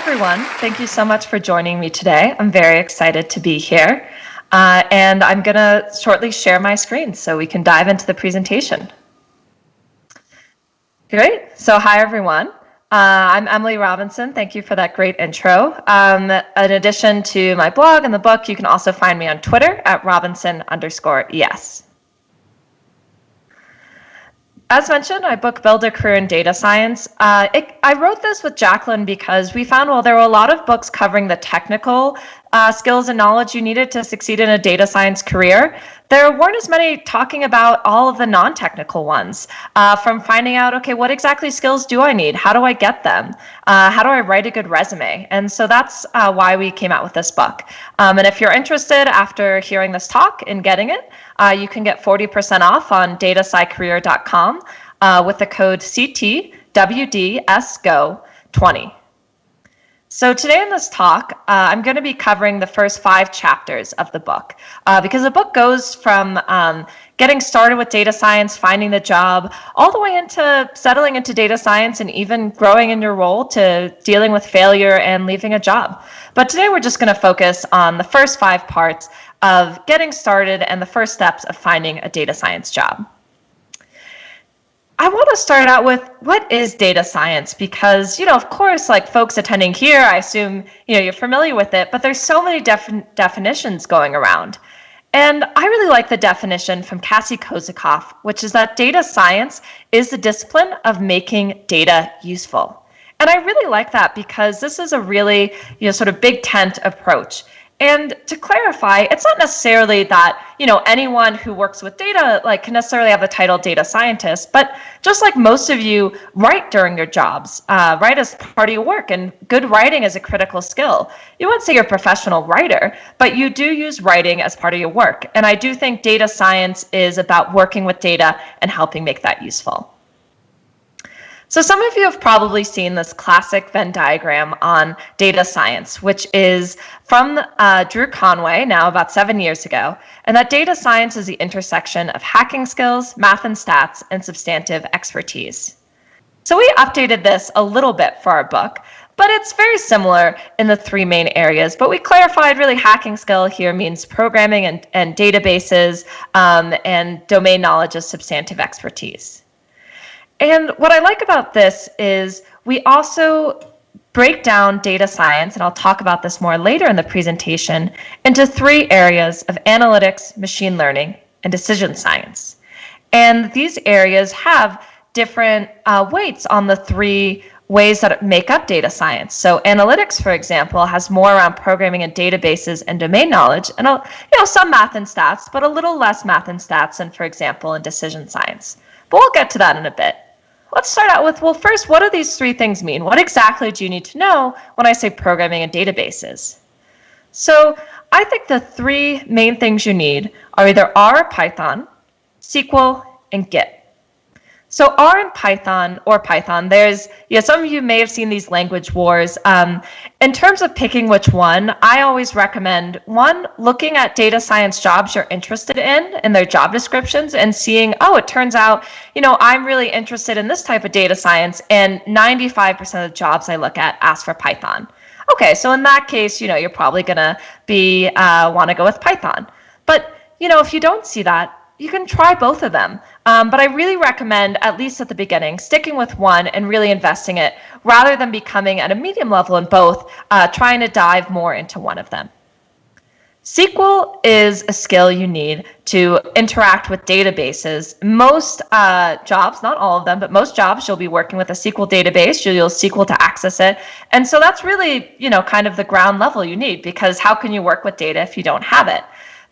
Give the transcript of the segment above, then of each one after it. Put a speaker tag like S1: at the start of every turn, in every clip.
S1: everyone. Thank you so much for joining me today. I'm very excited to be here. And I'm going to shortly share my screen so we can dive into the presentation. Great. So hi, everyone. I'm Emily Robinson. Thank you for that great intro. In addition to my blog and the book, you can also find me on Twitter at Robinson_ES. As mentioned, I book Build a Career in Data Science. I wrote this with Jacqueline because we found while there were a lot of books covering the technical skills and knowledge you needed to succeed in a data science career, there weren't as many talking about all of the non-technical ones, from finding out, okay, what exactly skills do I need? How do I get them? How do I write a good resume? And so that's why we came out with this book. And if you're interested after hearing this talk in getting it, you can get 40% off on DataScienceGO with the code CTWDSGO20. So today in this talk, I'm going to be covering the first 5 chapters of the book because the book goes from getting started with data science, finding the job, all the way into settling into data science and even growing in your role to dealing with failure and leaving a job. But today we're just going to focus on the first 5 parts of getting started and the first steps of finding a data science job. I want to start out with what is data science because, of course, like folks attending here, I assume, you're familiar with it, but there's so many definitions going around. And I really like the definition from Cassie Kozikoff, which is that data science is the discipline of making data useful. And I really like that because this is a really, sort of big tent approach. And to clarify, it's not necessarily that, anyone who works with data can necessarily have the title data scientist, but just like most of you write during your jobs, write as part of your work, and good writing is a critical skill. You wouldn't say you're a professional writer, but you do use writing as part of your work. And I do think data science is about working with data and helping make that useful. So some of you have probably seen this classic Venn diagram on data science, which is from Drew Conway, now about 7 years ago, and that data science is the intersection of hacking skills, math and stats, and substantive expertise. So we updated this a little bit for our book, but it's very similar in the 3 main areas, but we clarified really hacking skill here means programming and databases, and domain knowledge is substantive expertise. And what I like about this is we also break down data science, and I'll talk about this more later in the presentation, into 3 areas of analytics, machine learning, and decision science. And these areas have different weights on the 3 ways that make up data science. So analytics, for example, has more around programming and databases and domain knowledge, and some math and stats, but a little less math and stats than, for example, in decision science. But we'll get to that in a bit. Let's start out with, well, first, what do these 3 things mean? What exactly do you need to know when I say programming and databases? So I think the 3 main things you need are either R or Python, SQL, and Git. So R and Python, there's, some of you may have seen these language wars. In terms of picking which one, I always recommend, 1, looking at data science jobs you're interested in their job descriptions and seeing, oh, it turns out, I'm really interested in this type of data science, and 95% of the jobs I look at ask for Python. Okay, so in that case, you're probably gonna want to go with Python. But, if you don't see that, you can try both of them. But I really recommend, at least at the beginning, sticking with one and really investing it rather than becoming at a medium level in both, trying to dive more into one of them. SQL is a skill you need to interact with databases. Most jobs, not all of them, but most jobs, you'll be working with a SQL database. You'll use SQL to access it. And so that's really, kind of the ground level you need, because how can you work with data if you don't have it?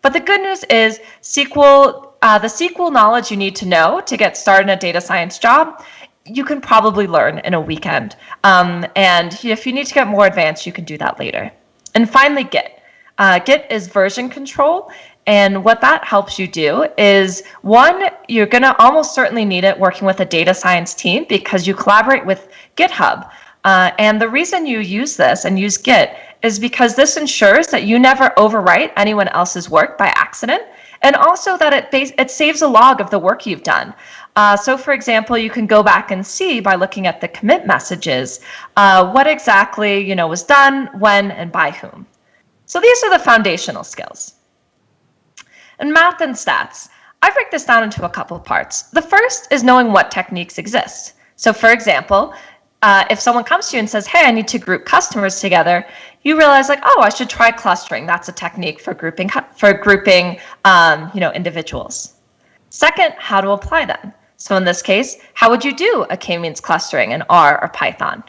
S1: But the good news is SQL, the SQL knowledge you need to know to get started in a data science job, you can probably learn in a weekend. And if you need to get more advanced, you can do that later. And finally, Git. Git is version control. And what that helps you do is, 1, you're going to almost certainly need it working with a data science team because you collaborate with GitHub. And the reason you use this and use Git is because this ensures that you never overwrite anyone else's work by accident, and also that it saves a log of the work you've done. So for example, you can go back and see by looking at the commit messages, what exactly, was done, when, and by whom. So these are the foundational skills. And math and stats. I break this down into a couple of parts. The first is knowing what techniques exist. So for example, if someone comes to you and says, hey, I need to group customers together, you realize like, oh, I should try clustering. That's a technique for grouping individuals. Second, how to apply them. So in this case, how would you do a k-means clustering in R or Python?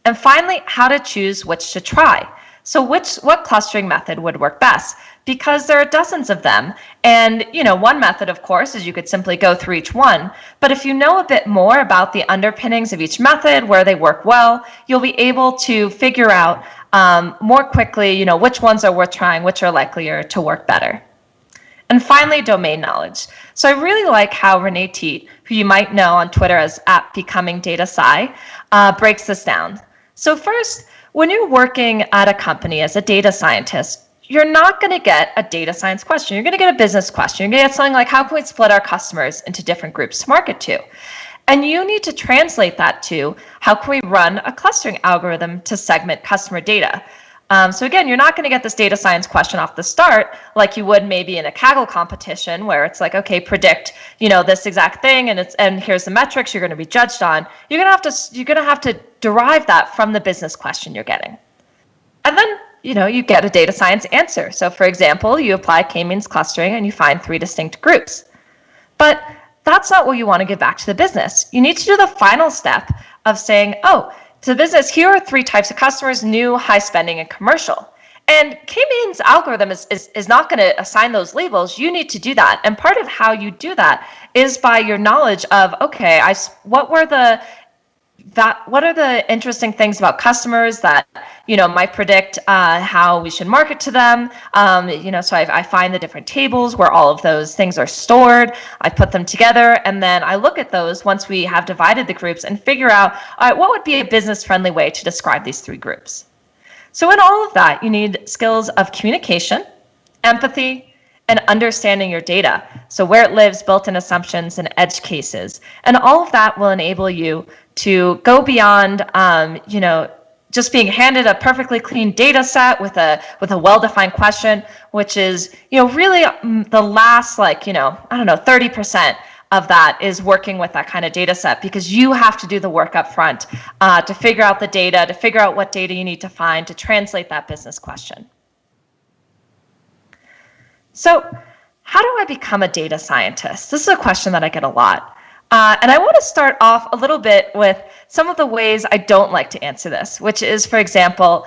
S1: And finally, how to choose which to try. So what clustering method would work best? Because there are dozens of them. And one method, of course, is you could simply go through each one. But if you know a bit more about the underpinnings of each method, where they work well, you'll be able to figure out more quickly, which ones are worth trying, which are likelier to work better. And finally, domain knowledge. So I really like how Renee Teat, who you might know on Twitter as @BecomingDataSci, breaks this down. So first, when you're working at a company as a data scientist, you're not going to get a data science question. You're going to get a business question. You're going to get something like, how can we split our customers into different groups to market to? And you need to translate that to, how can we run a clustering algorithm to segment customer data? So again, you're not going to get this data science question off the start like you would maybe in a Kaggle competition where it's like, okay, predict, this exact thing, and here's the metrics you're going to be judged on. You're going to have to derive that from the business question you're getting. And then, you get a data science answer. So for example, you apply k-means clustering and you find 3 distinct groups. But that's not what you want to give back to the business. You need to do the final step of saying, oh, to the business, here are 3 types of customers: new, high spending, and commercial. And k-means algorithm is not going to assign those labels. You need to do that. And part of how you do that is by your knowledge of, okay, what are the interesting things about customers that might predict how we should market to them. So I find the different tables where all of those things are stored. I put them together, and then I look at those once we have divided the groups and figure out, all right, what would be a business-friendly way to describe these 3 groups. So in all of that, you need skills of communication, empathy, and understanding your data. So where it lives, built-in assumptions, and edge cases. And all of that will enable you to go beyond, just being handed a perfectly clean data set with a well-defined question, which is, really the last 30% of that is working with that kind of data set, because you have to do the work up front to figure out the data, to figure out what data you need to find to translate that business question. So how do I become a data scientist? This is a question that I get a lot. And I want to start off a little bit with some of the ways I don't like to answer this, which is, for example,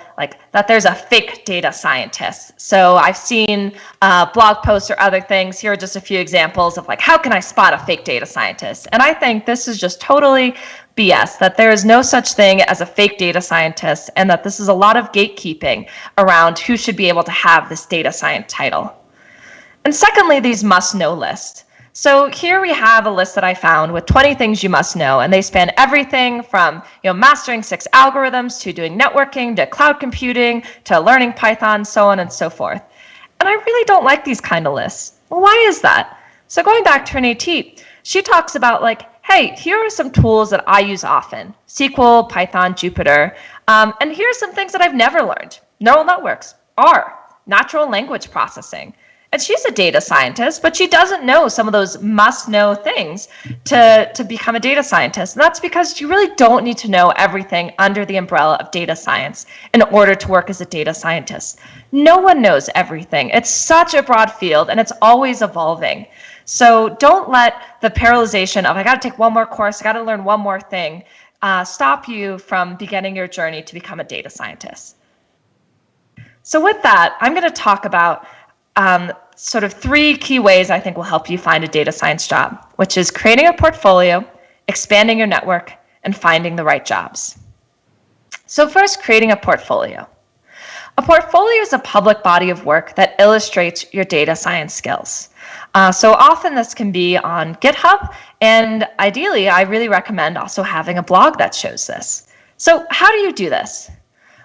S1: that there's a fake data scientist. So I've seen blog posts or other things. Here are just a few examples of how can I spot a fake data scientist? And I think this is just totally BS, that there is no such thing as a fake data scientist, and that this is a lot of gatekeeping around who should be able to have this data science title. And secondly, these must-know lists. So here we have a list that I found with 20 things you must know, and they span everything from mastering 6 algorithms to doing networking to cloud computing to learning Python, so on and so forth. And I really don't like these kind of lists. Well, why is that? So going back to Renee Teat, she talks about hey, here are some tools that I use often: SQL, Python, Jupyter, and here are some things that I've never learned: neural networks, R, natural language processing. And she's a data scientist, but she doesn't know some of those must-know things to become a data scientist. And that's because you really don't need to know everything under the umbrella of data science in order to work as a data scientist. No one knows everything. It's such a broad field, and it's always evolving. So don't let the paralyzation of, I got to take one more course, I got to learn one more thing, stop you from beginning your journey to become a data scientist. So with that, I'm going to talk about sort of 3 key ways I think will help you find a data science job, which is creating a portfolio, expanding your network, and finding the right jobs. So first, creating a portfolio. A portfolio is a public body of work that illustrates your data science skills. So often this can be on GitHub, and ideally, I really recommend also having a blog that shows this. So how do you do this?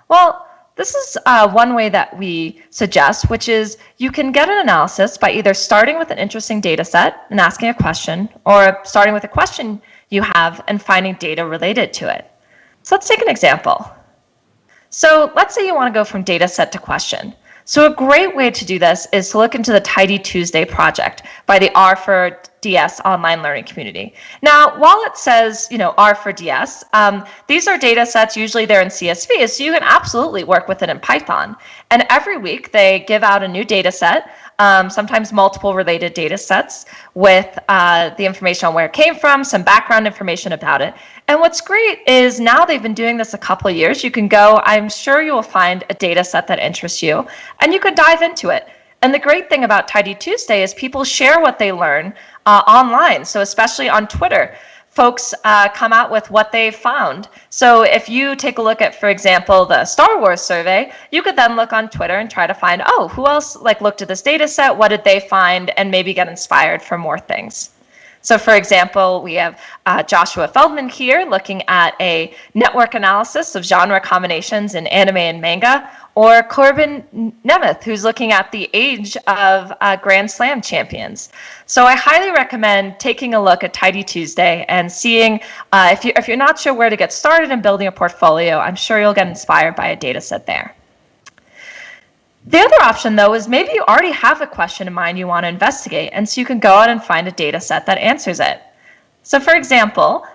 S1: Well, This is one way that we suggest, which is you can get an analysis by either starting with an interesting data set and asking a question, or starting with a question you have and finding data related to it. So let's take an example. So let's say you want to go from data set to question. So a great way to do this is to look into the Tidy Tuesday project by the R for DS online learning community. Now, while it says, R for DS, these are data sets, usually they're in CSV, so you can absolutely work with it in Python. And every week they give out a new data set, sometimes multiple related data sets with the information on where it came from, some background information about it. And what's great is now they've been doing this a couple of years. You can go, I'm sure you will find a data set that interests you, and you could dive into it. And the great thing about Tidy Tuesday is people share what they learn online. So especially on Twitter, folks come out with what they found. So if you take a look at, for example, the Star Wars survey, you could then look on Twitter and try to find, who else looked at this data set? What did they find? And maybe get inspired for more things. So for example, we have Joshua Feldman here looking at a network analysis of genre combinations in anime and manga, or Corbin Nemeth, who's looking at the age of Grand Slam champions. So I highly recommend taking a look at Tidy Tuesday and seeing if you're not sure where to get started in building a portfolio, I'm sure you'll get inspired by a data set there. The other option, though, is maybe you already have a question in mind you want to investigate, and so you can go out and find a data set that answers it. So for example,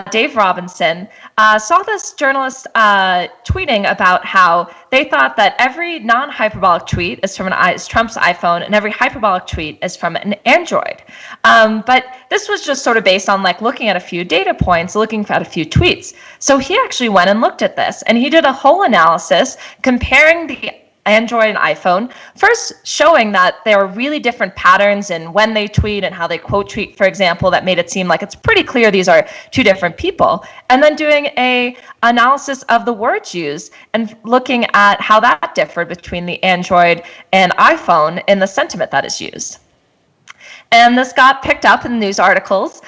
S1: Dave Robinson saw this journalist tweeting about how they thought that every non-hyperbolic tweet is from Trump's iPhone and every hyperbolic tweet is from an Android. But this was just sort of based on looking at a few data points, looking at a few tweets. So he actually went and looked at this, and he did a whole analysis comparing the Android and iPhone, first showing that there are really different patterns in when they tweet and how they quote tweet, for example, that made it seem like it's pretty clear these are two different people, and then doing a analysis of the words used and looking at how that differed between the Android and iPhone in the sentiment that is used. And this got picked up in news articles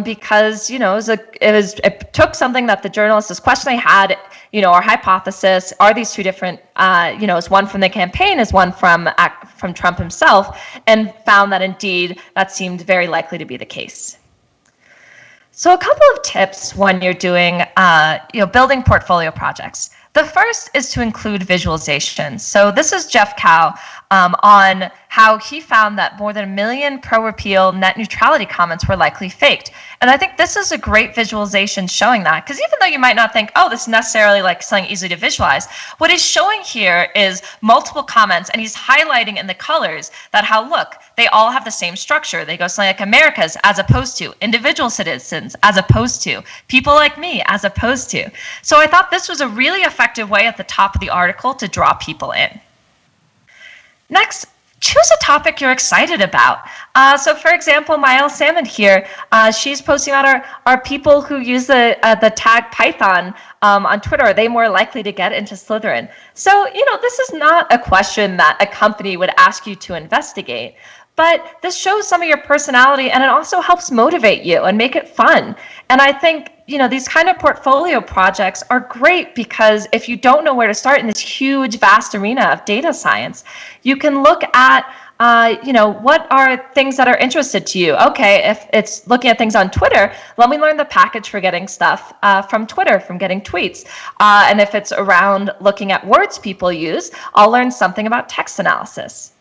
S1: because it took something that the journalist is questioning had, our hypothesis, are these two different, is one from the campaign, is one from Trump himself, and found that indeed that seemed very likely to be the case. So a couple of tips when you're doing, building portfolio projects. The first is to include visualizations. So this is Jeff Cow on how he found that more than 1 million pro-repeal net neutrality comments were likely faked. And I think this is a great visualization showing that, because even though you might not think, this is necessarily something easy to visualize, what he's showing here is multiple comments, and he's highlighting in the colors that look, they all have the same structure. They go something like Americas as opposed to, individual citizens as opposed to, people like me as opposed to. So I thought this was a really effective way at the top of the article to draw people in. Next, choose a topic you're excited about. So for example, Maëlle Salmon here, she's posting about are people who use the tag Python on Twitter, are they more likely to get into Slytherin? So, this is not a question that a company would ask you to investigate, but this shows some of your personality, and it also helps motivate you and make it fun. And I think, these kind of portfolio projects are great because if you don't know where to start in this huge, vast arena of data science, you can look at, what are things that are interested to you? Okay, if it's looking at things on Twitter, let me learn the package for getting stuff from Twitter, from getting tweets. And if it's around looking at words people use, I'll learn something about text analysis.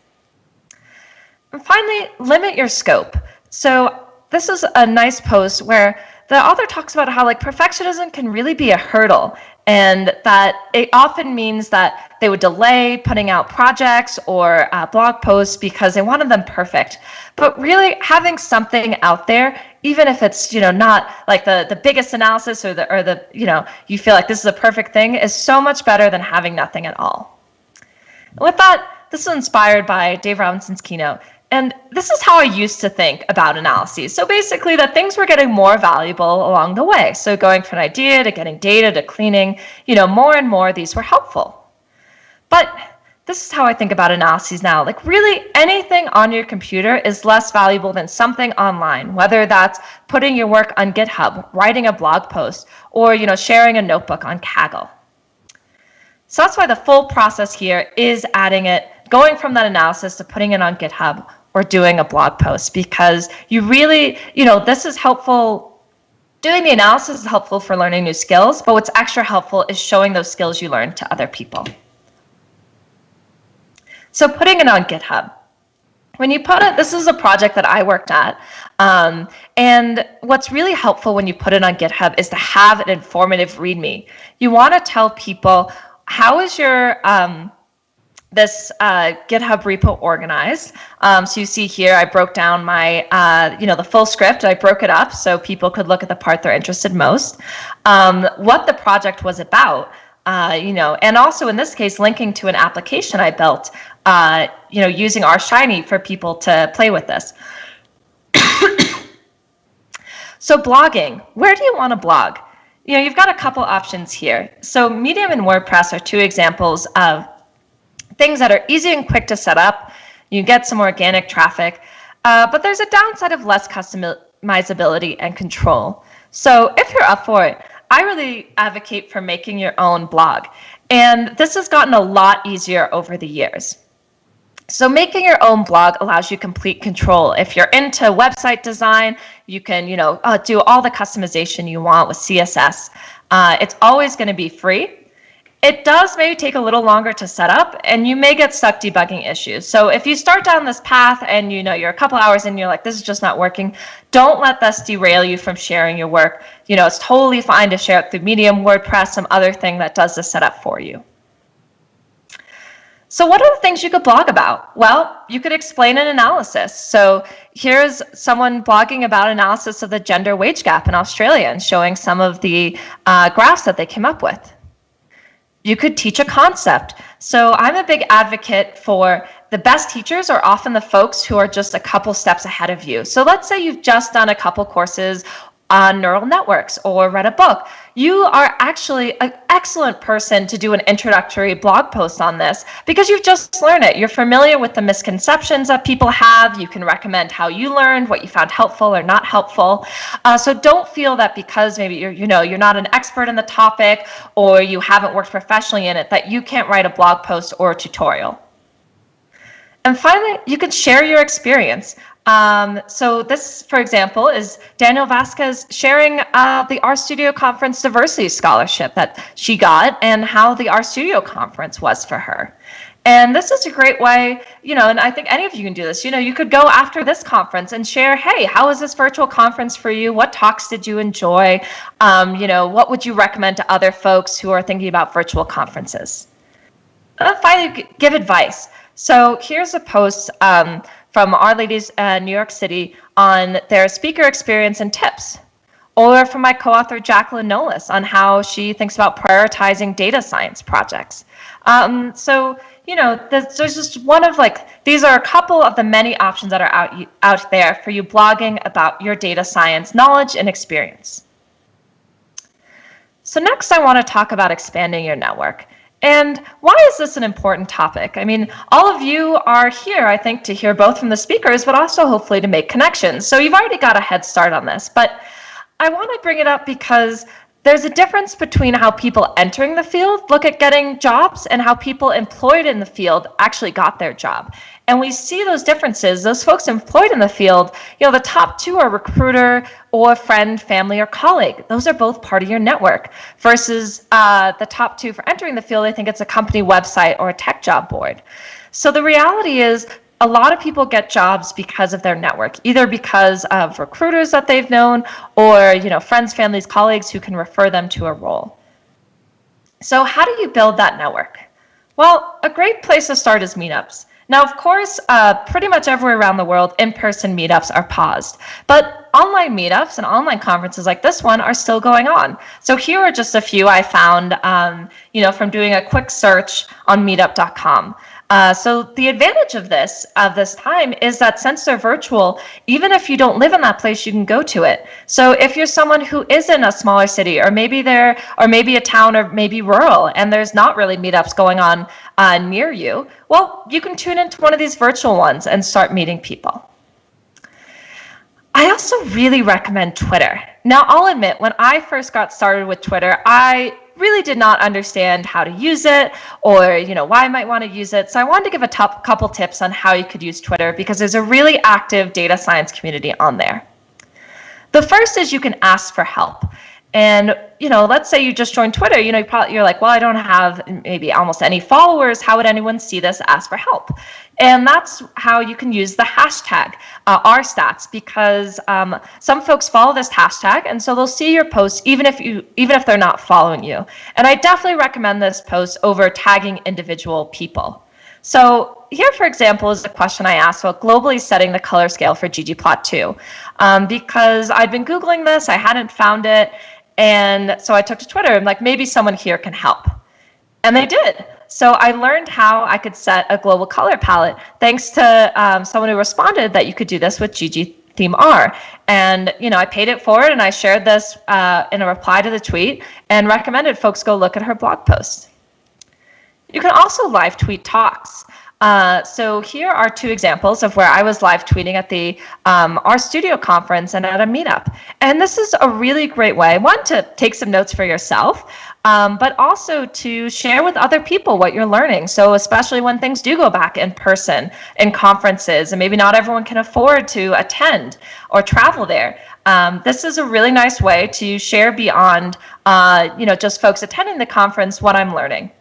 S1: And finally, limit your scope. So this is a nice post where the author talks about how perfectionism can really be a hurdle, and that it often means that they would delay putting out projects or blog posts because they wanted them perfect. But really having something out there, even if it's not the biggest analysis or the you feel like this is a perfect thing, is so much better than having nothing at all. And with that, this is inspired by Dave Robinson's keynote. And this is how I used to think about analyses. So basically that things were getting more valuable along the way. So going from an idea to getting data to cleaning, more and more these were helpful. But this is how I think about analyses now. Really anything on your computer is less valuable than something online, whether that's putting your work on GitHub, writing a blog post, or sharing a notebook on Kaggle. So that's why the full process here is adding it, going from that analysis to putting it on GitHub or doing a blog post, because you really, this is helpful. Doing the analysis is helpful for learning new skills, but what's extra helpful is showing those skills you learned to other people. So putting it on GitHub. When you put it, this is a project that I worked at, and what's really helpful when you put it on GitHub is to have an informative README. You want to tell people, how is your this GitHub repo organized? So you see here, I broke down my, the full script. I broke it up so people could look at the part they're interested most. What the project was about, and also in this case, linking to an application I built, using R Shiny for people to play with this. So blogging, where do you want to blog? You've got a couple options here. So Medium and WordPress are two examples of things that are easy and quick to set up. You get some organic traffic, but there's a downside of less customizability and control. So if you're up for it, I really advocate for making your own blog. And this has gotten a lot easier over the years. So making your own blog allows you complete control. If you're into website design, you can, do all the customization you want with CSS. It's always going to be free. It does maybe take a little longer to set up, and you may get stuck debugging issues. So if you start down this path and you're a couple hours in and you're like, this is just not working, don't let this derail you from sharing your work. It's totally fine to share it through Medium, WordPress, some other thing that does the setup for you. So what are the things you could blog about? Well, you could explain an analysis. So here's someone blogging about analysis of the gender wage gap in Australia and showing some of the graphs that they came up with. You could teach a concept. So I'm a big advocate for the best teachers are often the folks who are just a couple steps ahead of you. So let's say you've just done a couple courses on neural networks or read a book. You are actually an excellent person to do an introductory blog post on this because you've just learned it. You're familiar with the misconceptions that people have. You can recommend how you learned, what you found helpful or not helpful. So don't feel that because maybe you're not an expert in the topic or you haven't worked professionally in it that you can't write a blog post or a tutorial. And finally, you can share your experience. So this, for example, is Daniel Vasquez sharing the RStudio Conference Diversity Scholarship that she got and how the RStudio Conference was for her. And this is a great way, and I think any of you can do this. You could go after this conference and share, hey, how was this virtual conference for you? What talks did you enjoy? What would you recommend to other folks who are thinking about virtual conferences? Finally, give advice. So here's a post from Our Lady's New York City on their speaker experience and tips. Or from my co-author Jacqueline Nolis on how she thinks about prioritizing data science projects. So there's just one of these are a couple of the many options that are out there for you blogging about your data science knowledge and experience. So next I want to talk about expanding your network. And why is this an important topic? I mean, all of you are here, I think, to hear both from the speakers, but also hopefully to make connections. So you've already got a head start on this, but I want to bring it up because there's a difference between how people entering the field look at getting jobs and how people employed in the field actually got their job. And we see those differences. Those folks employed in the field, the top two are recruiter or friend, family, or colleague. Those are both part of your network. Versus the top two for entering the field, I think it's a company website or a tech job board. So the reality is a lot of people get jobs because of their network, either because of recruiters that they've known or friends, families, colleagues who can refer them to a role. So how do you build that network? Well, a great place to start is meetups. Now, of course, pretty much everywhere around the world, in-person meetups are paused, but online meetups and online conferences like this one are still going on. So here are just a few I found, from doing a quick search on meetup.com. So the advantage of this time is that since they're virtual, even if you don't live in that place, you can go to it. So if you're someone who is in a smaller city, or maybe a town, or maybe rural, and there's not really meetups going on near you, well, you can tune into one of these virtual ones and start meeting people. I also really recommend Twitter. Now, I'll admit, when I first got started with Twitter, I really did not understand how to use it or, why I might want to use it. So I wanted to give a couple tips on how you could use Twitter because there's a really active data science community on there. The first is you can ask for help. And, let's say you just joined Twitter, you're like, well, I don't have maybe almost any followers. How would anyone see this? Ask for help. And that's how you can use the hashtag #rstats because some folks follow this hashtag, and so they'll see your posts even if they're not following you. And I definitely recommend this post over tagging individual people. So here, for example, is the question I asked about globally setting the color scale for ggplot2 because I'd been Googling this, I hadn't found it, and so I took to Twitter and like, maybe someone here can help. And they did. So I learned how I could set a global color palette thanks to someone who responded that you could do this with ggThemeR. And, I paid it forward and I shared this in a reply to the tweet and recommended folks go look at her blog post. You can also live tweet talks. So here are two examples of where I was live tweeting at the RStudio conference and at a meetup. And this is a really great way, one, to take some notes for yourself, but also to share with other people what you're learning. So especially when things do go back in person in conferences and maybe not everyone can afford to attend or travel there. This is a really nice way to share beyond just folks attending the conference what I'm learning.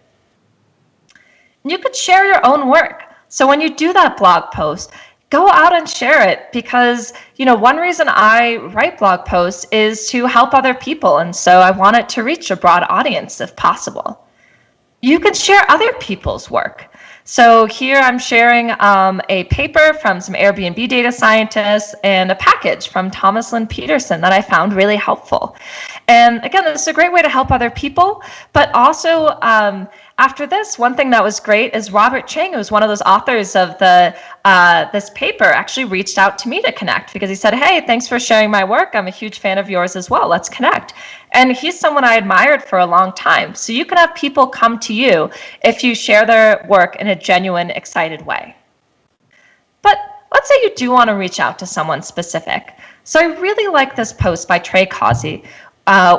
S1: You could share your own work. So when you do that blog post, go out and share it because, one reason I write blog posts is to help other people. And so I want it to reach a broad audience if possible. You can share other people's work. So here I'm sharing a paper from some Airbnb data scientists and a package from Thomas Lynn Peterson that I found really helpful. And again, this is a great way to help other people, but also after this, one thing that was great is Robert Chang, who's one of those authors of this paper, actually reached out to me to connect because he said, hey, thanks for sharing my work. I'm a huge fan of yours as well. Let's connect. And he's someone I admired for a long time. So you can have people come to you if you share their work in a genuine, excited way. But let's say you do want to reach out to someone specific. So I really like this post by Trey Causey,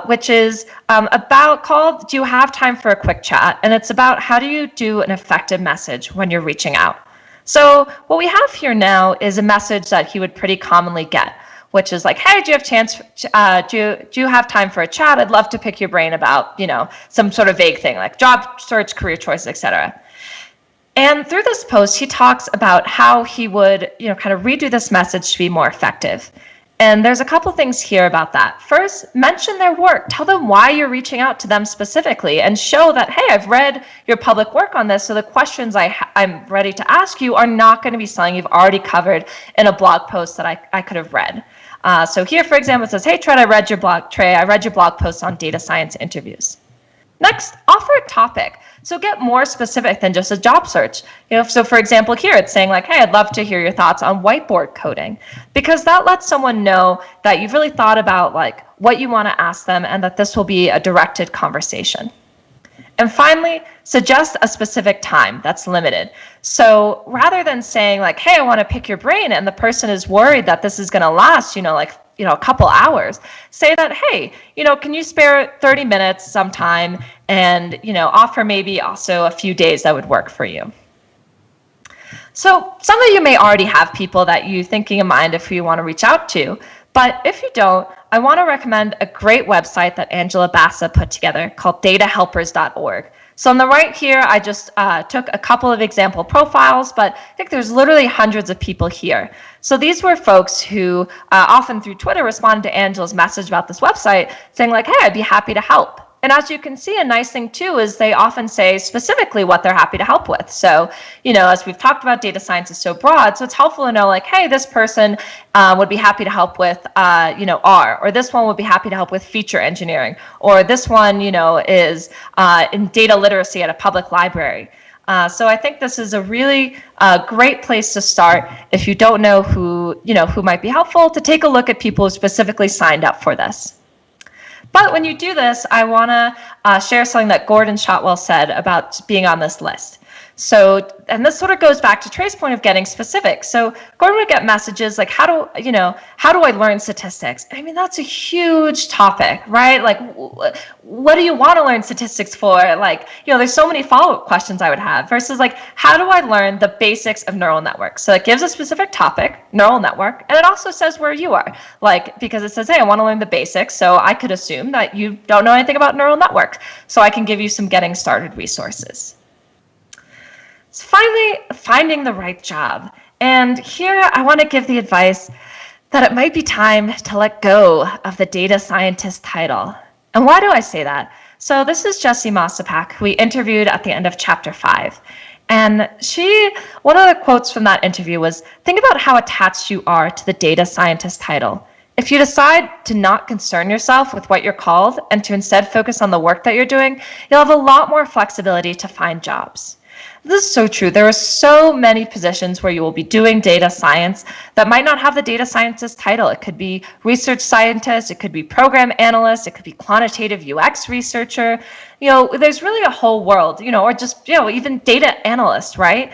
S1: which is called Do You Have Time for a Quick Chat? And it's about how do you do an effective message when you're reaching out. So what we have here now is a message that he would pretty commonly get, which is like, hey, do you have time for a chat? I'd love to pick your brain about, some sort of vague thing like job search, career choices, etc. And through this post, he talks about how he would, kind of redo this message to be more effective. And there's a couple things here about that. First, mention their work. Tell them why you're reaching out to them specifically and show that, hey, I've read your public work on this, so the questions I'm ready to ask you are not going to be something you've already covered in a blog post that I could have read. So here, for example, it says, hey, Trey, I read your blog post on data science interviews. Next, offer a topic. So get more specific than just a job search. So for example, here it's saying like, hey, I'd love to hear your thoughts on whiteboard coding, because that lets someone know that you've really thought about like what you want to ask them and that this will be a directed conversation. And finally, suggest a specific time that's limited. So rather than saying like, hey, I want to pick your brain, and the person is worried that this is going to last, a couple hours, say that, hey, can you spare 30 minutes sometime and, offer maybe also a few days that would work for you. So some of you may already have people that you're thinking in mind if you want to reach out to, but if you don't, I want to recommend a great website that Angela Bassa put together called datahelpers.org. So on the right here, I just took a couple of example profiles, but I think there's literally hundreds of people here. So these were folks who often through Twitter responded to Angela's message about this website saying like, hey, I'd be happy to help. And as you can see, a nice thing too is they often say specifically what they're happy to help with. So, as we've talked about, data science is so broad, so it's helpful to know like, hey, this person would be happy to help with, R, or this one would be happy to help with feature engineering, or this one, is in data literacy at a public library. So I think this is a really great place to start if you don't know who might be helpful, to take a look at people who specifically signed up for this. But when you do this, I want to share something that Gordon Shotwell said about being on this list. So, and this sort of goes back to Trey's point of getting specific. So Gordon would get messages like, how do I learn statistics? I mean, that's a huge topic, right? Like, what do you want to learn statistics for? Like, there's so many follow-up questions I would have versus like, how do I learn the basics of neural networks? So it gives a specific topic, neural network, and it also says where you are, like, because it says, hey, I want to learn the basics. So I could assume that you don't know anything about neural networks. So I can give you some getting started resources. So finally, finding the right job. And here I want to give the advice that it might be time to let go of the data scientist title. And why do I say that? So this is Jessie Mossapak, who we interviewed at the end of chapter 5. And one of the quotes from that interview was, think about how attached you are to the data scientist title. If you decide to not concern yourself with what you're called and to instead focus on the work that you're doing, you'll have a lot more flexibility to find jobs. This is so true. There are so many positions where you will be doing data science that might not have the data scientist title. It could be research scientist, it could be program analyst, it could be quantitative UX researcher. There's really a whole world, or just, even data analyst, right?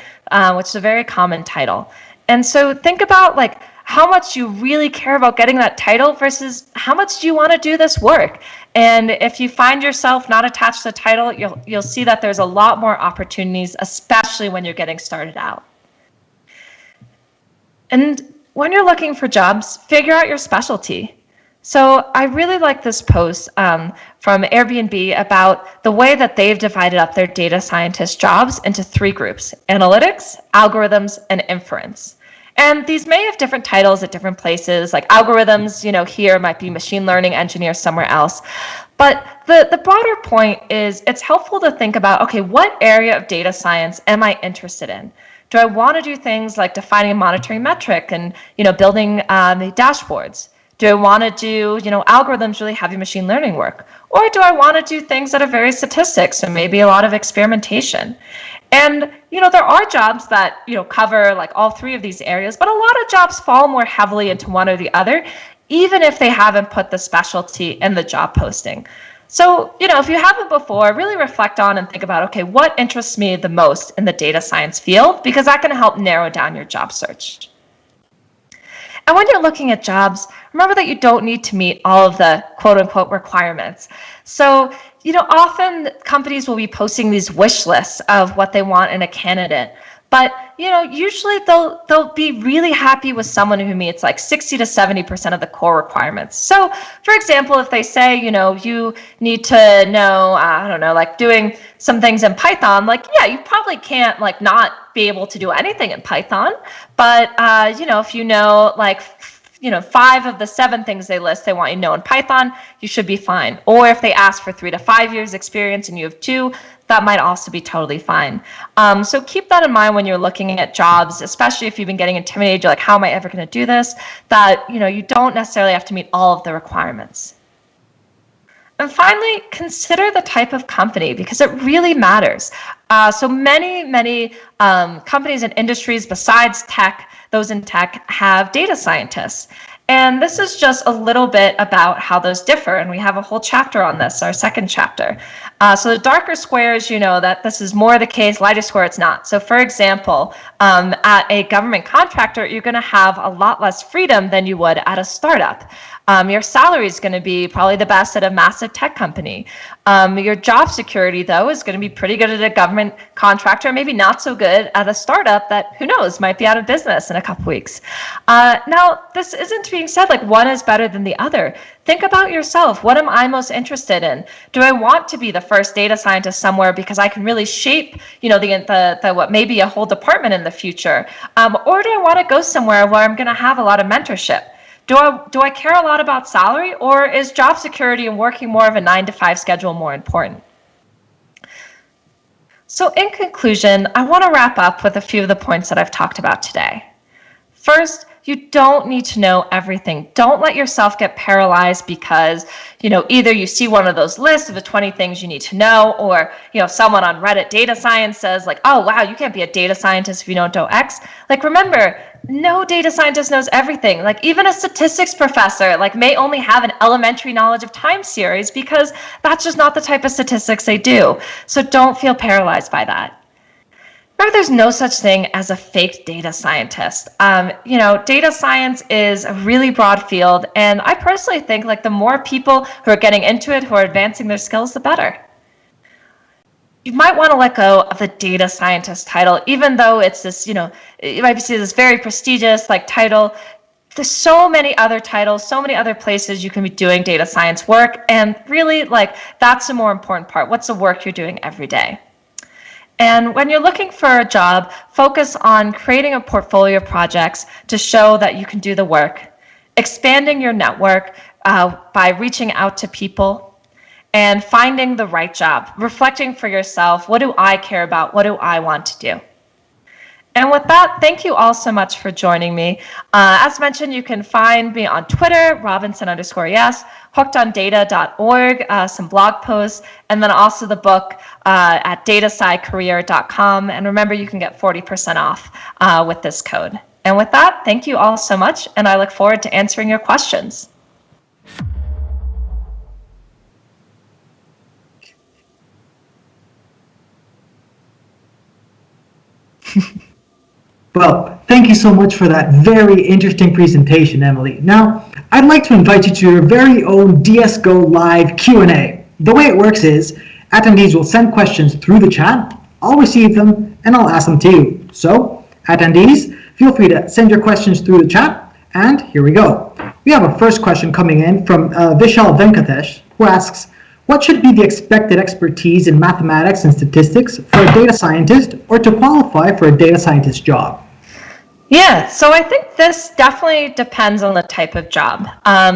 S1: Which is a very common title. And so think about like how much you really care about getting that title versus how much do you want to do this work. And if you find yourself not attached to the title, you'll see that there's a lot more opportunities, especially when you're getting started out. And when you're looking for jobs, figure out your specialty. So I really like this post from Airbnb about the way that they've divided up their data scientist jobs into 3 groups: analytics, algorithms, and inference. And these may have different titles at different places, like algorithms, here might be machine learning engineer somewhere else. But the broader point is it's helpful to think about, okay, what area of data science am I interested in? Do I want to do things like defining a monitoring metric and, building the dashboards? Do I want to do, algorithms, really heavy machine learning work? Or do I want to do things that are very statistics and maybe a lot of experimentation? And, there are jobs that, cover like all 3 of these areas, but a lot of jobs fall more heavily into one or the other, even if they haven't put the specialty in the job posting. So, if you haven't before, really reflect on and think about, okay, what interests me the most in the data science field? Because that can help narrow down your job search. And when you're looking at jobs, remember that you don't need to meet all of the quote unquote requirements. So, often companies will be posting these wish lists of what they want in a candidate. But, usually they'll be really happy with someone who meets like 60 to 70% of the core requirements. So, for example, if they say, you need to know, like doing some things in Python, like, yeah, you probably can't like not be able to do anything in Python. But, if you know, like, 5 of the 7 things they list they want you to know in Python, you should be fine. Or if they ask for 3 to 5 years experience and you have 2, that might also be totally fine. So keep that in mind when you're looking at jobs, especially if you've been getting intimidated, you're like, how am I ever going to do this? That, you don't necessarily have to meet all of the requirements. And finally, consider the type of company because it really matters. So many companies and industries besides tech, those in tech, have data scientists. And this is just a little bit about how those differ. And we have a whole chapter on this, our second chapter. So the darker squares, that this is more the case, lighter square, it's not. So for example, at a government contractor, you're going to have a lot less freedom than you would at a startup. Your salary is going to be probably the best at a massive tech company. Your job security, though, is going to be pretty good at a government contractor, maybe not so good at a startup that, who knows, might be out of business in a couple weeks. Now, this isn't being said like one is better than the other. Think about yourself. What am I most interested in? Do I want to be the first data scientist somewhere because I can really shape, the what may be a whole department in the future? Or do I want to go somewhere where I'm going to have a lot of mentorship? Do I care a lot about salary, or is job security and working more of a 9-to-5 schedule more important? So in conclusion, I want to wrap up with a few of the points that I've talked about today. First, you don't need to know everything. Don't let yourself get paralyzed because, either you see one of those lists of the 20 things you need to know, or, someone on Reddit data science says like, oh, wow, you can't be a data scientist if you don't know X. Like, remember, no data scientist knows everything. Like, even a statistics professor, may only have an elementary knowledge of time series because that's just not the type of statistics they do. So don't feel paralyzed by that. Remember, there's no such thing as a fake data scientist. Data science is a really broad field, and I personally think like the more people who are getting into it, who are advancing their skills, the better. You might want to let go of the data scientist title, even though it's this, you might be seen this very prestigious like title. There's so many other titles, so many other places you can be doing data science work, and really like that's the more important part. What's the work you're doing every day? And when you're looking for a job, focus on creating a portfolio of projects to show that you can do the work, expanding your network by reaching out to people, and finding the right job, reflecting for yourself, what do I care about? What do I want to do? And with that, thank you all so much for joining me. As mentioned, you can find me on Twitter, Robinson_yes, hookedondata.org, some blog posts, and then also the book at datascicareer.com. And remember, you can get 40% off with this code. And with that, thank you all so much, and I look forward to answering your questions.
S2: Well, thank you so much for that very interesting presentation, Emily. Now, I'd like to invite you to your very own DSGO live Q&A. The way it works is, attendees will send questions through the chat, I'll receive them, and I'll ask them to you. So, attendees, feel free to send your questions through the chat, and here we go. We have a first question coming in from Vishal Venkatesh, who asks, what should be the expected expertise in mathematics and statistics for a data scientist or to qualify for a data scientist job?
S1: Yeah, so I think this definitely depends on the type of job.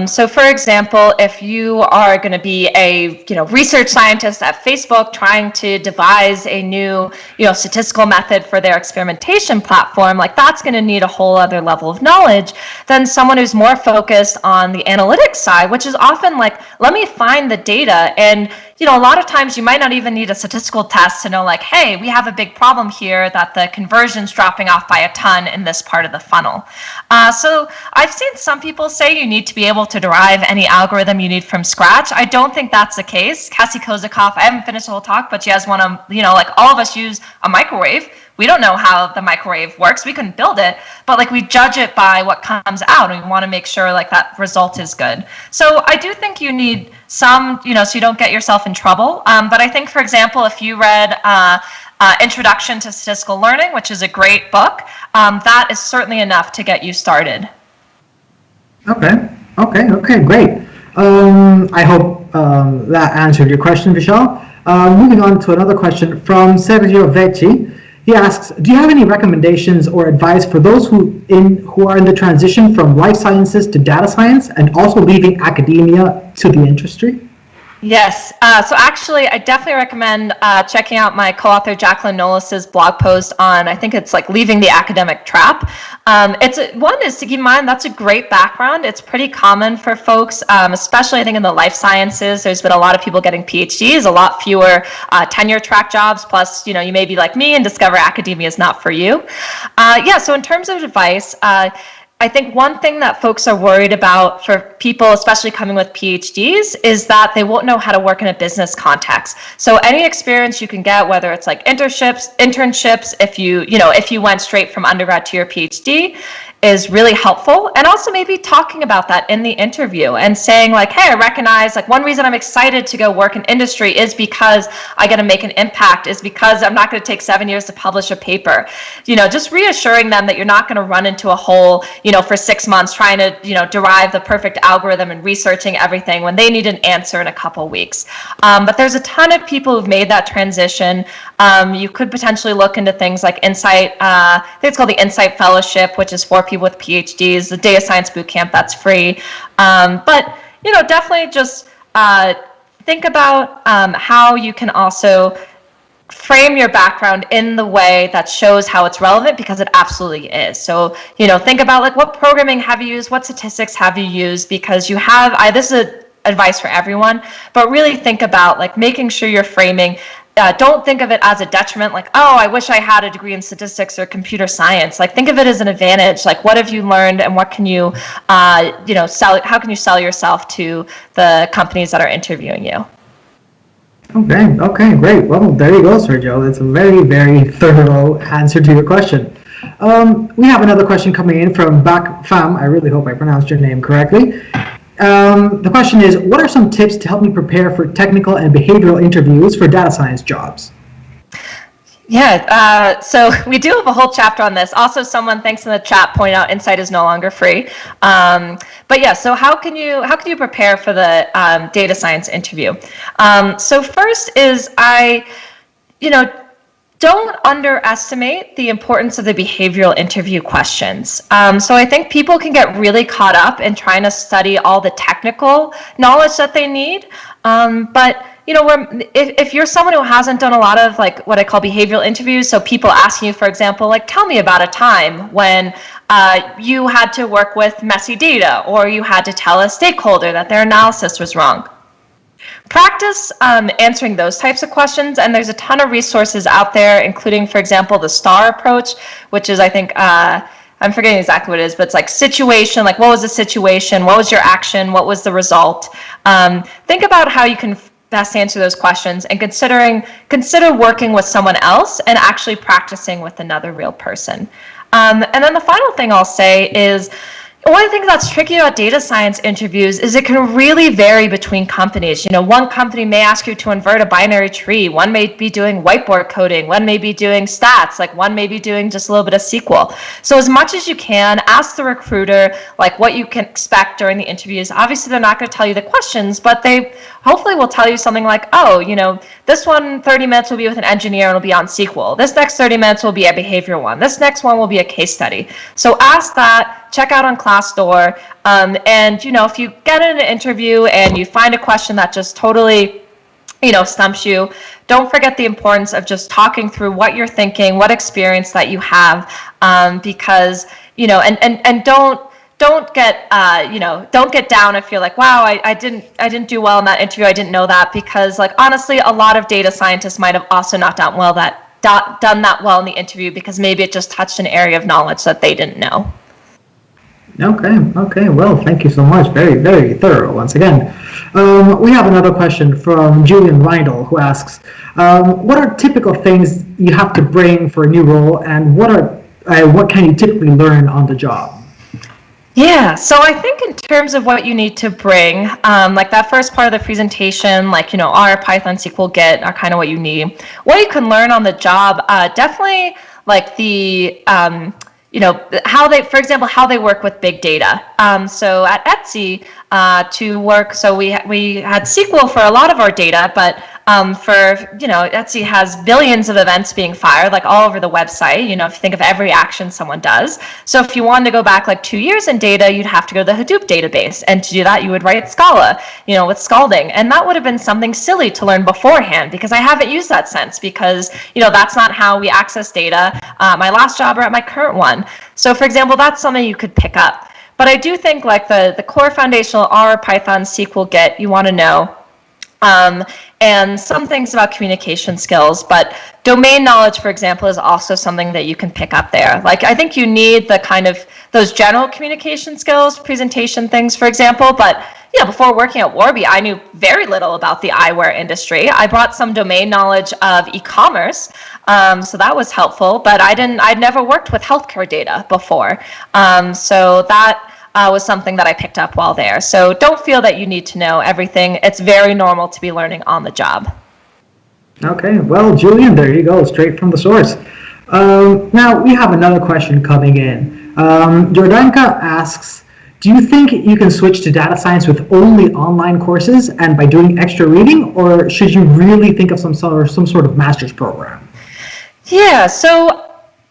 S1: So for example, if you are going to be a research scientist at Facebook trying to devise a new statistical method for their experimentation platform, like that's going to need a whole other level of knowledge than someone who's more focused on the analytics side, which is often like, let me find the data. And a lot of times you might not even need a statistical test to know like, hey, we have a big problem here that the conversion's dropping off by a ton in this part of the funnel. So I've seen some people say you need to be able to derive any algorithm you need from scratch. I don't think that's the case. Cassie Kozakov, I haven't finished the whole talk, but she has one of, like all of us use a microwave. We don't know how the microwave works. We couldn't build it, but like we judge it by what comes out, and we want to make sure like that result is good. So I do think you need some, so you don't get yourself in trouble. But I think, for example, if you read Introduction to Statistical Learning, which is a great book, that is certainly enough to get you started.
S2: Okay, great. I hope that answered your question, Vishal. Moving on to another question from Sergio Vecchi. He asks, do you have any recommendations or advice for those who are in the transition from life sciences to data science and also leaving academia to the industry?
S1: Yes. So actually, I definitely recommend checking out my co-author Jacqueline Nolis's blog post on, I think it's like leaving the academic trap. One is to keep in mind that's a great background. It's pretty common for folks, especially I think in the life sciences. There's been a lot of people getting PhDs, a lot fewer tenure track jobs. Plus, you may be like me and discover academia is not for you. So in terms of advice, I think one thing that folks are worried about for people, especially coming with PhDs, is that they won't know how to work in a business context. So any experience you can get, whether it's like internships, if you went straight from undergrad to your PhD, is really helpful. And also maybe talking about that in the interview and saying like, hey, I recognize like one reason I'm excited to go work in industry is because I get to make an impact, is because I'm not going to take 7 years to publish a paper. Just reassuring them that you're not going to run into a hole, for 6 months trying to, derive the perfect algorithm and researching everything when they need an answer in a couple weeks. But there's a ton of people who've made that transition. You could potentially look into things like Insight. I think it's called the Insight Fellowship, which is for people with PhDs, the Data Science Bootcamp, that's free. But definitely just think about how you can also frame your background in the way that shows how it's relevant, because it absolutely is. So think about like, what programming have you used, what statistics have you used, because you have, this is advice for everyone, but really think about like making sure you're framing. Don't think of it as a detriment, like, oh, I wish I had a degree in statistics or computer science. Like, think of it as an advantage. Like, what have you learned, and what can you, sell? How can you sell yourself to the companies that are interviewing you?
S2: Okay, great. Well, there you go, Sergio. It's a very, very thorough answer to your question. We have another question coming in from Bak Pham. I really hope I pronounced your name correctly. The question is, what are some tips to help me prepare for technical and behavioral interviews for data science jobs?
S1: Yeah, so we do have a whole chapter on this. Also, someone, thanks in the chat, pointed out Insight is no longer free. But yeah, so how can you prepare for the data science interview? So first is don't underestimate the importance of the behavioral interview questions. So I think people can get really caught up in trying to study all the technical knowledge that they need, but if you're someone who hasn't done a lot of like what I call behavioral interviews, so people asking you, for example, like, tell me about a time when you had to work with messy data, or you had to tell a stakeholder that their analysis was wrong. Practice answering those types of questions, and there's a ton of resources out there, including, for example, the STAR approach, which is, I think, I'm forgetting exactly what it is, but it's like situation, like what was the situation, what was your action, what was the result. Think about how you can best answer those questions, and consider working with someone else and actually practicing with another real person. And then the final thing I'll say is, one thing that's tricky about data science interviews is it can really vary between companies. One company may ask you to invert a binary tree. One may be doing whiteboard coding. One may be doing stats. Like one may be doing just a little bit of SQL. So as much as you can, ask the recruiter like what you can expect during the interviews. Obviously, they're not going to tell you the questions, but they hopefully will tell you something like, oh, this one 30 minutes will be with an engineer and it'll be on SQL. This next 30 minutes will be a behavior one. This next one will be a case study. So ask that, check out on Glassdoor, and if you get in an interview and you find a question that just totally stumps you, don't forget the importance of just talking through what you're thinking, what experience that you have, because and don't get down if you're like, wow, I didn't do well in that interview, I didn't know that, because like honestly, a lot of data scientists might have also not done that well in the interview because maybe it just touched an area of knowledge that they didn't know.
S2: Okay, well, thank you so much. Very, very thorough once again. We have another question from Julian Rydell, who asks, what are typical things you have to bring for a new role, and what can you typically learn on the job?
S1: Yeah, so I think in terms of what you need to bring, like that first part of the presentation, like, R, Python, SQL, Git are kind of what you need. What you can learn on the job, definitely like the, how they work with big data. So at Etsy, we had SQL for a lot of our data, but Etsy has billions of events being fired, like all over the website, if you think of every action someone does. So if you wanted to go back like 2 years in data, you'd have to go to the Hadoop database. And to do that, you would write Scala, with scalding. And that would have been something silly to learn beforehand, because I haven't used that since, because, that's not how we access data, my last job or at my current one. So for example, that's something you could pick up. But I do think like the core foundational R, Python, SQL, Git, you want to know. And some things about communication skills, but domain knowledge, for example, is also something that you can pick up there. Like, I think you need the kind of those general communication skills, presentation things, for example, but before working at Warby, I knew very little about the eyewear industry. I brought some domain knowledge of e-commerce, so that was helpful, but I'd never worked with healthcare data before. So that was something that I picked up while there. So don't feel that you need to know everything. It's very normal to be learning on the job.
S2: Okay, well, Julian, there you go, straight from the source. Now, we have another question coming in. Jordanka asks, do you think you can switch to data science with only online courses and by doing extra reading, or should you really think of some sort of master's program?
S1: Yeah, so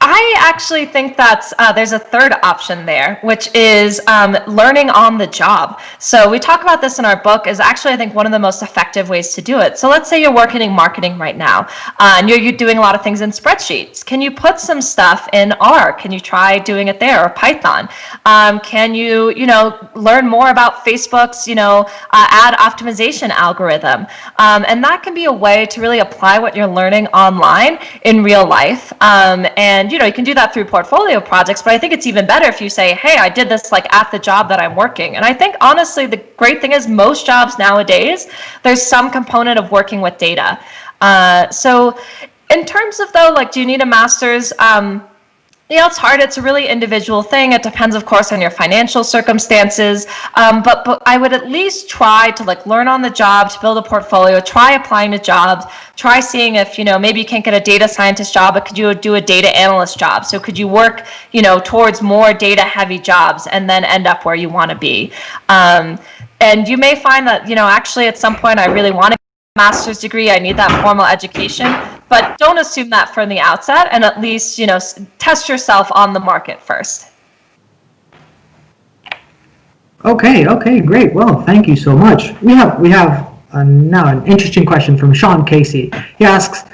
S1: I actually think that's there's a third option there, which is learning on the job. So we talk about this in our book, is actually I think one of the most effective ways to do it. So let's say you're working in marketing right now, and you're doing a lot of things in spreadsheets. Can you put some stuff in R? Can you try doing it there, or Python? Can you learn more about Facebook's ad optimization algorithm? And that can be a way to really apply what you're learning online in real life. And you can do that through portfolio projects, but I think it's even better if you say, hey, I did this like at the job that I'm working. And I think honestly, the great thing is most jobs nowadays, there's some component of working with data. So in terms of though, like, do you need a master's? It's hard. It's a really individual thing. It depends, of course, on your financial circumstances. But I would at least try to like learn on the job, to build a portfolio, try applying to jobs, try seeing if, maybe you can't get a data scientist job, but could you do a data analyst job? So could you work, towards more data heavy jobs and then end up where you want to be? And you may find that, actually at some point I really want to master's degree, I need that formal education, but don't assume that from the outset, and at least, test yourself on the market first.
S2: Okay, great. Well, thank you so much. We have now an interesting question from Sean Casey. He asks,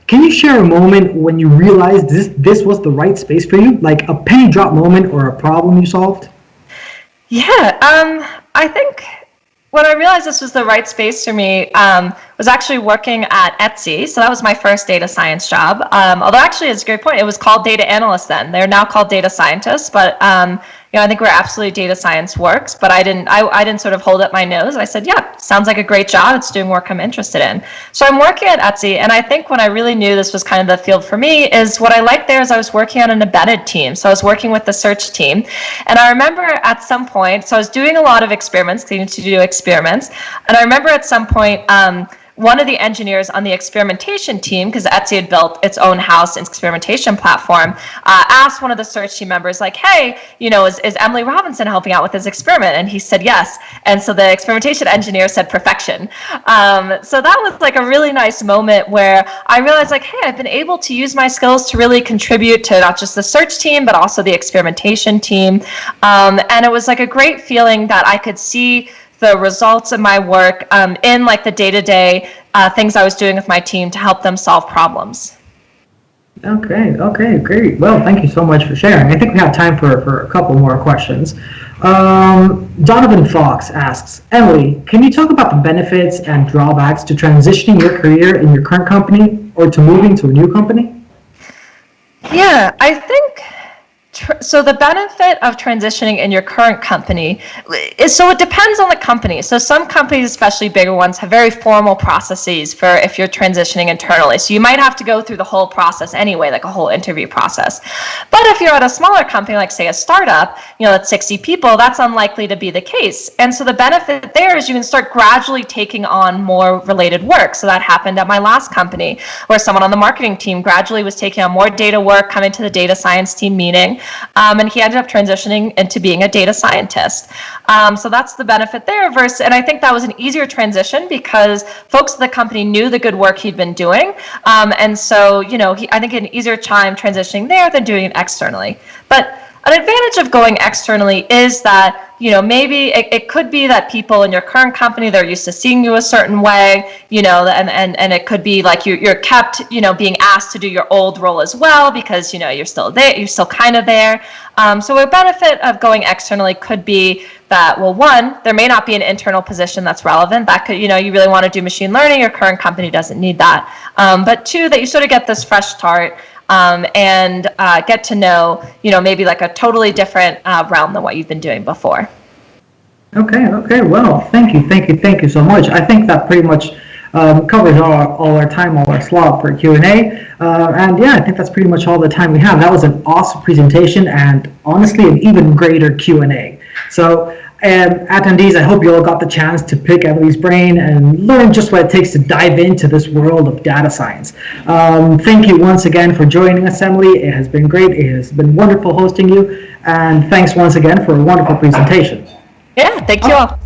S2: can you share a moment when you realized this was the right space for you, like a penny drop moment or a problem you solved?
S1: Yeah, I think when I realized this was the right space for me, was actually working at Etsy. So that was my first data science job. Although actually, it's a great point. It was called data analyst then. They're now called data scientists. But I think we're absolutely data science works. But I didn't sort of hold up my nose. I said, yeah, sounds like a great job. It's doing work I'm interested in. So I'm working at Etsy, and I think when I really knew this was kind of the field for me is what I liked there is I was working on an embedded team. So I was working with the search team, and I remember at some point, so I was doing a lot of experiments, needing to do experiments, and I remember at some point. One of the engineers on the experimentation team, because Etsy had built its own house experimentation platform, asked one of the search team members, like, hey, is Emily Robinson helping out with this experiment? And he said yes. And so the experimentation engineer said perfection. So that was like a really nice moment where I realized, like, hey, I've been able to use my skills to really contribute to not just the search team, but also the experimentation team. And it was like a great feeling that I could see the results of my work in like the day-to-day things I was doing with my team to help them solve problems.
S2: Okay, great. Well, thank you so much for sharing. I think we have time for a couple more questions. Donovan Fox asks, Emily, can you talk about the benefits and drawbacks to transitioning your career in your current company or to moving to a new company?
S1: Yeah, I think so the benefit of transitioning in your current company is, so it depends on the company. So some companies, especially bigger ones, have very formal processes for if you're transitioning internally. So you might have to go through the whole process anyway, like a whole interview process. But if you're at a smaller company, like say a startup, that's 60 people, that's unlikely to be the case. And so the benefit there is you can start gradually taking on more related work. So that happened at my last company, where someone on the marketing team gradually was taking on more data work, coming to the data science team meeting. And he ended up transitioning into being a data scientist. So that's the benefit there. And I think that was an easier transition because folks at the company knew the good work he'd been doing. And so, I think an easier time transitioning there than doing it externally. But an advantage of going externally is that, maybe it could be that people in your current company, they're used to seeing you a certain way, and it could be like you're kept, being asked to do your old role as well because, you're still there, you're still kind of there. So a benefit of going externally could be that, well, one, there may not be an internal position that's relevant. That could, you really want to do machine learning, your current company doesn't need that. But two, that you sort of get this fresh start. And get to know, maybe like a totally different realm than what you've been doing before.
S2: Okay. Well, thank you so much. I think that pretty much covers all our time, all our slot for Q&A. And yeah, I think that's pretty much all the time we have. That was an awesome presentation and honestly an even greater Q&A. So attendees, I hope you all got the chance to pick Emily's brain and learn just what it takes to dive into this world of data science. Thank you once again for joining us, Emily. It has been great. It has been wonderful hosting you. And thanks once again for a wonderful presentation.
S1: Yeah, thank you all.